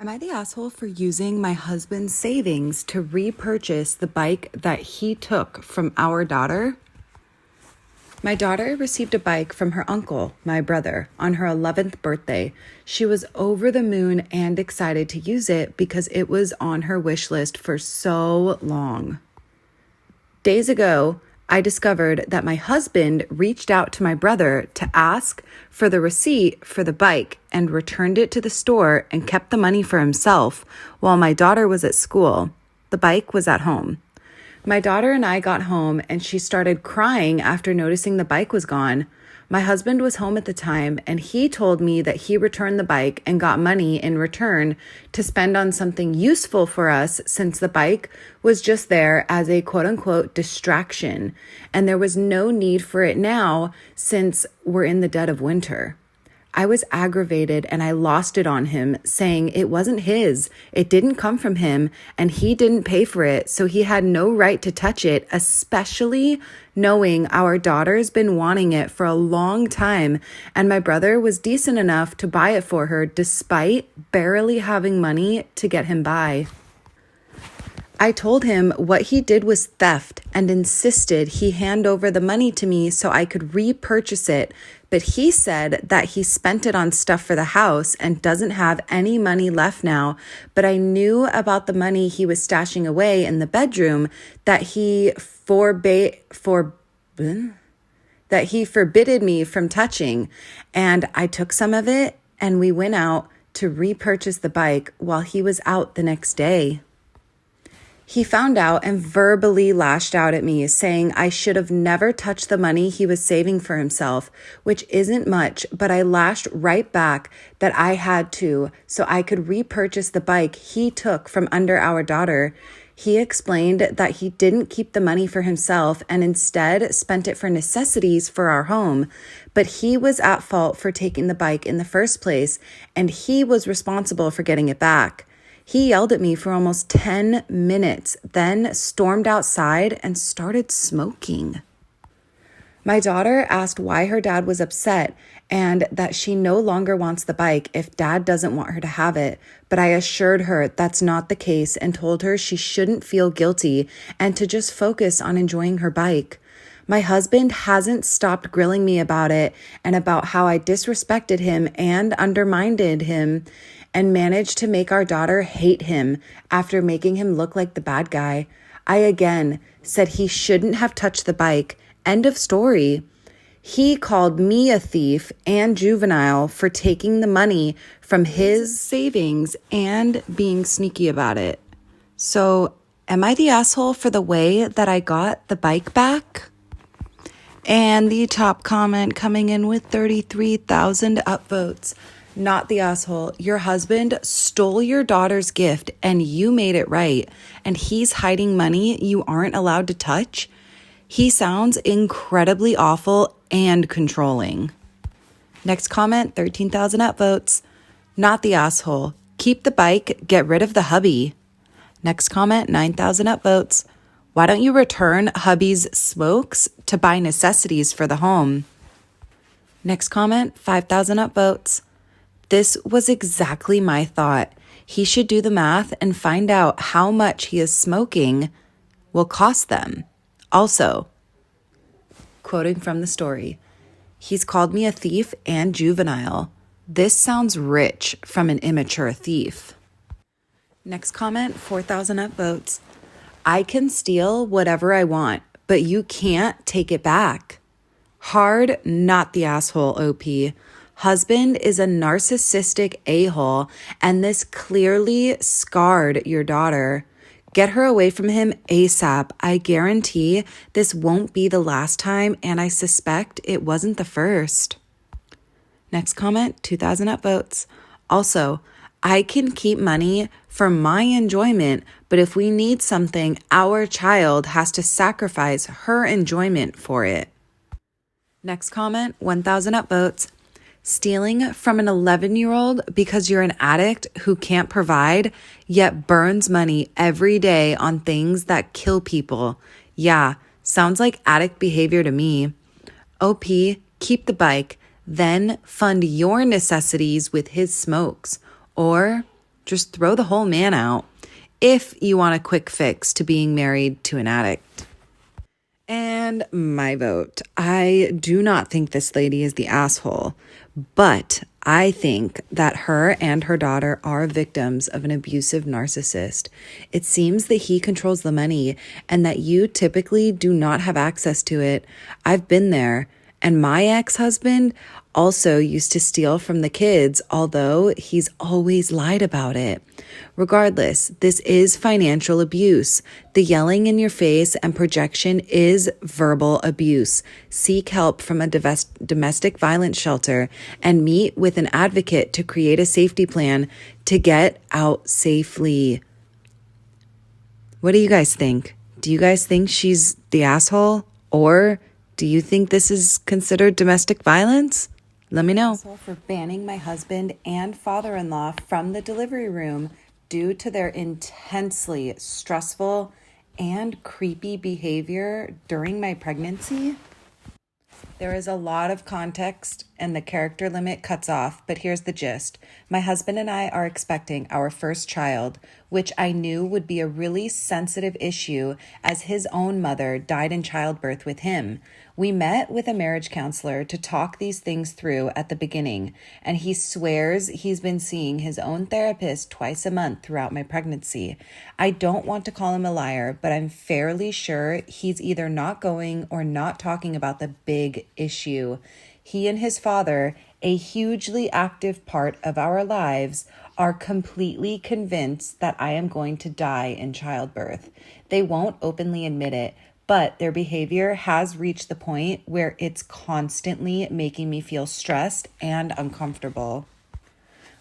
Am I the asshole for using my husband's savings to repurchase the bike that he took from our daughter? My daughter received a bike from her uncle, my brother, on her 11th birthday. She was over the moon and excited to use it because it was on her wish list for so long. Days ago, I discovered that my husband reached out to my brother to ask for the receipt for the bike and returned it to the store and kept the money for himself while my daughter was at school. The bike was at home. My daughter and I got home and she started crying after noticing the bike was gone. My husband was home at the time and he told me that he returned the bike and got money in return to spend on something useful for us since the bike was just there as a quote unquote distraction and there was no need for it now since we're in the dead of winter. I was aggravated and I lost it on him, saying it wasn't his, it didn't come from him, and he didn't pay for it, so he had no right to touch it, especially knowing our daughter's been wanting it for a long time, and my brother was decent enough to buy it for her despite barely having money to get him by. I told him what he did was theft and insisted he hand over the money to me so I could repurchase it, but he said that he spent it on stuff for the house and doesn't have any money left now, but I knew about the money he was stashing away in the bedroom that he forbidded me from touching, and I took some of it and we went out to repurchase the bike while he was out the next day. He found out and verbally lashed out at me, saying I should have never touched the money he was saving for himself, which isn't much, but I lashed right back that I had to so I could repurchase the bike he took from under our daughter. He explained that he didn't keep the money for himself and instead spent it for necessities for our home, but he was at fault for taking the bike in the first place, and he was responsible for getting it back. He yelled at me for almost 10 minutes, then stormed outside and started smoking. My daughter asked why her dad was upset and that she no longer wants the bike if dad doesn't want her to have it, but I assured her that's not the case and told her she shouldn't feel guilty and to just focus on enjoying her bike. My husband hasn't stopped grilling me about it and about how I disrespected him and undermined him and managed to make our daughter hate him after making him look like the bad guy. I again said he shouldn't have touched the bike. End of story. He called me a thief and juvenile for taking the money from his savings and being sneaky about it. So, am I the asshole for the way that I got the bike back? And the top comment coming in with 33,000 upvotes. Not the asshole. Your husband stole your daughter's gift and you made it right. And he's hiding money you aren't allowed to touch. He sounds incredibly awful and controlling. Next comment, 13,000 upvotes. Not the asshole. Keep the bike, get rid of the hubby. Next comment, 9,000 upvotes. Why don't you return hubby's smokes to buy necessities for the home? Next comment, 5,000 upvotes. This was exactly my thought. He should do the math and find out how much he is smoking will cost them. Also, quoting from the story, he's called me a thief and juvenile. This sounds rich from an immature thief. Next comment, 4,000 upvotes. I can steal whatever I want, but you can't take it back. Hard, not the asshole, OP. Husband is a narcissistic a-hole, and this clearly scarred your daughter. Get her away from him ASAP. I guarantee this won't be the last time, and I suspect it wasn't the first. Next comment, 2,000 upvotes. Also, I can keep money for my enjoyment, but if we need something, our child has to sacrifice her enjoyment for it. Next comment, 1,000 upvotes. Stealing from an 11-year-old because you're an addict who can't provide, yet burns money every day on things that kill people. Yeah, sounds like addict behavior to me. OP, keep the bike, then fund your necessities with his smokes. Or Just throw the whole man out if you want a quick fix to being married to an addict. And my vote. I do not think this lady is the asshole, but I think that her and her daughter are victims of an abusive narcissist. It seems that he controls the money and that you typically do not have access to it. I've been there. And my ex-husband also used to steal from the kids, although he's always lied about it. Regardless, this is financial abuse. The yelling in your face and projection is verbal abuse. Seek help from a domestic violence shelter and meet with an advocate to create a safety plan to get out safely. What do you guys think? Do you guys think she's the asshole, or do you think this is considered domestic violence? Let me know. For banning my husband and father-in-law from the delivery room due to their intensely stressful and creepy behavior during my pregnancy. There is a lot of context and the character limit cuts off, but here's the gist. My husband and I are expecting our first child, which I knew would be a really sensitive issue as his own mother died in childbirth with him. We met with a marriage counselor to talk these things through at the beginning, and he swears he's been seeing his own therapist twice a month throughout my pregnancy. I don't want to call him a liar, but I'm fairly sure he's either not going or not talking about the big issue. He and his father, a hugely active part of our lives, are completely convinced that I am going to die in childbirth. They won't openly admit it, but their behavior has reached the point where it's constantly making me feel stressed and uncomfortable.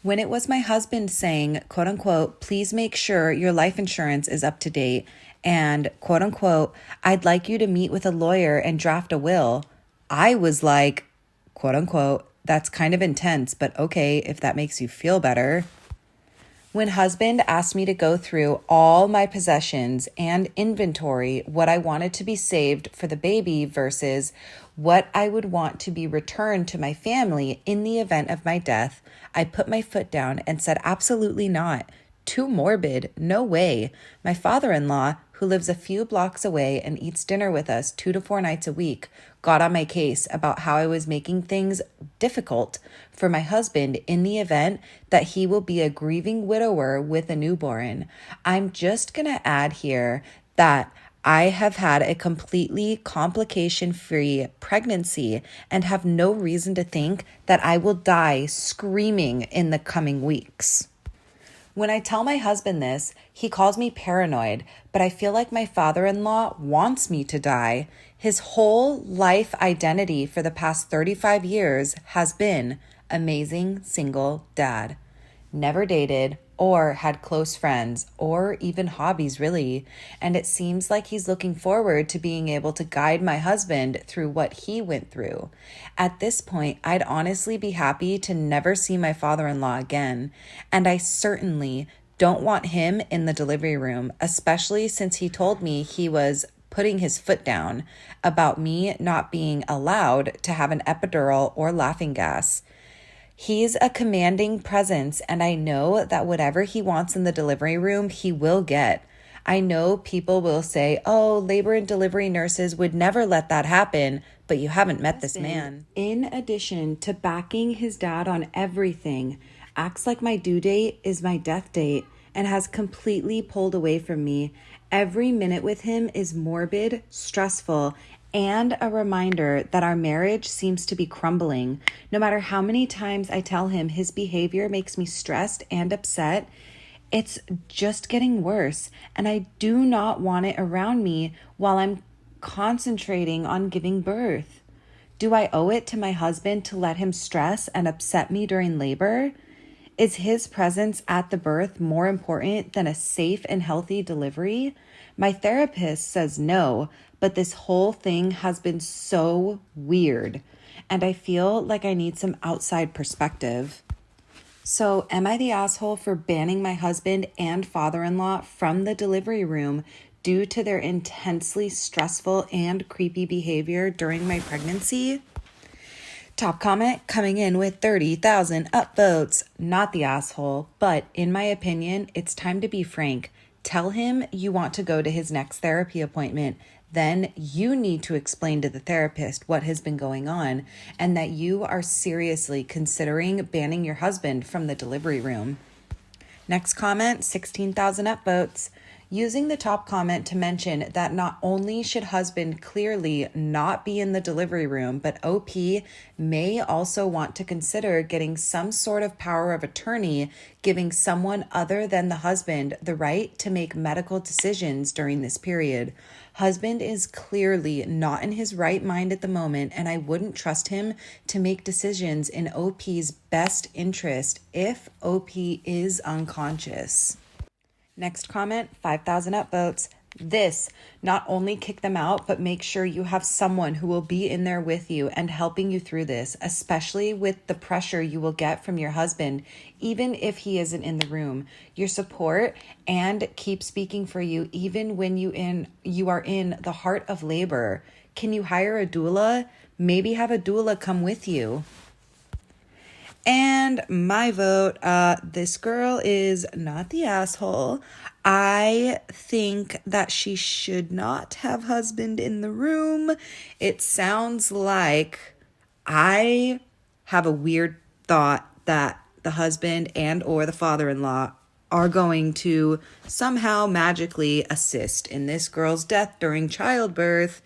When it was my husband saying, quote unquote, please make sure your life insurance is up to date, and quote unquote, I'd like you to meet with a lawyer and draft a will, I was like, quote unquote, that's kind of intense, but okay, if that makes you feel better. When husband asked me to go through all my possessions and inventory, what I wanted to be saved for the baby versus what I would want to be returned to my family in the event of my death, I put my foot down and said, absolutely not. Too morbid. No way. My father-in-law, who lives a few blocks away and eats dinner with us 2 to 4 nights a week, got on my case about how I was making things difficult for my husband in the event that he will be a grieving widower with a newborn. I'm just going to add here that I have had a completely complication-free pregnancy and have no reason to think that I will die screaming in the coming weeks. When I tell my husband this, he calls me paranoid, but I feel like my father-in-law wants me to die. His whole life identity for the past 35 years has been amazing single dad. Never dated or had close friends or even hobbies really, and it seems like he's looking forward to being able to guide my husband through what he went through. At this point, I'd honestly be happy to never see my father-in-law again, and I certainly don't want him in the delivery room, especially since he told me he was putting his foot down about me not being allowed to have an epidural or laughing gas. He's a commanding presence, and I know that whatever he wants in the delivery room, he will get. I know people will say, oh, labor and delivery nurses would never let that happen, but you haven't met this man. In addition to backing his dad on everything, acts like my due date is my death date and has completely pulled away from me. Every minute with him is morbid, stressful, and a reminder that our marriage seems to be crumbling. No matter how many times I tell him his behavior makes me stressed and upset, it's just getting worse, and I do not want it around me while I'm concentrating on giving birth. Do I owe it to my husband to let him stress and upset me during labor? Is his presence at the birth more important than a safe and healthy delivery? My therapist says no, but this whole thing has been so weird, and I feel like I need some outside perspective. So, am I the asshole for banning my husband and father-in-law from the delivery room due to their intensely stressful and creepy behavior during my pregnancy? Top comment coming in with 30,000 upvotes. Not the asshole, but in my opinion, it's time to be frank. Tell him you want to go to his next therapy appointment. Then you need to explain to the therapist what has been going on and that you are seriously considering banning your husband from the delivery room. Next comment, 16,000 upvotes. Using the top comment to mention that not only should husband clearly not be in the delivery room, but OP may also want to consider getting some sort of power of attorney, giving someone other than the husband the right to make medical decisions during this period. Husband is clearly not in his right mind at the moment, and I wouldn't trust him to make decisions in OP's best interest if OP is unconscious. Next comment, 5,000 upvotes. This, not only kick them out, but make sure you have someone who will be in there with you and helping you through this, especially with the pressure you will get from your husband, even if he isn't in the room. Your support and keep speaking for you, even when you are in the heart of labor. Can you hire a doula? Maybe have a doula come with you. And my vote, this girl is not the asshole. I think that she should not have husband in the room. It sounds like I have a weird thought that the husband and or the father-in-law are going to somehow magically assist in this girl's death during childbirth.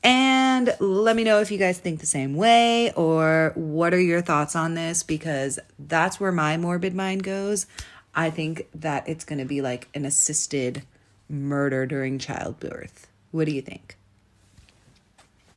And let me know if you guys think the same way or what are your thoughts on this, because that's where my morbid mind goes. I think that it's going to be like an assisted murder during childbirth. What do you think?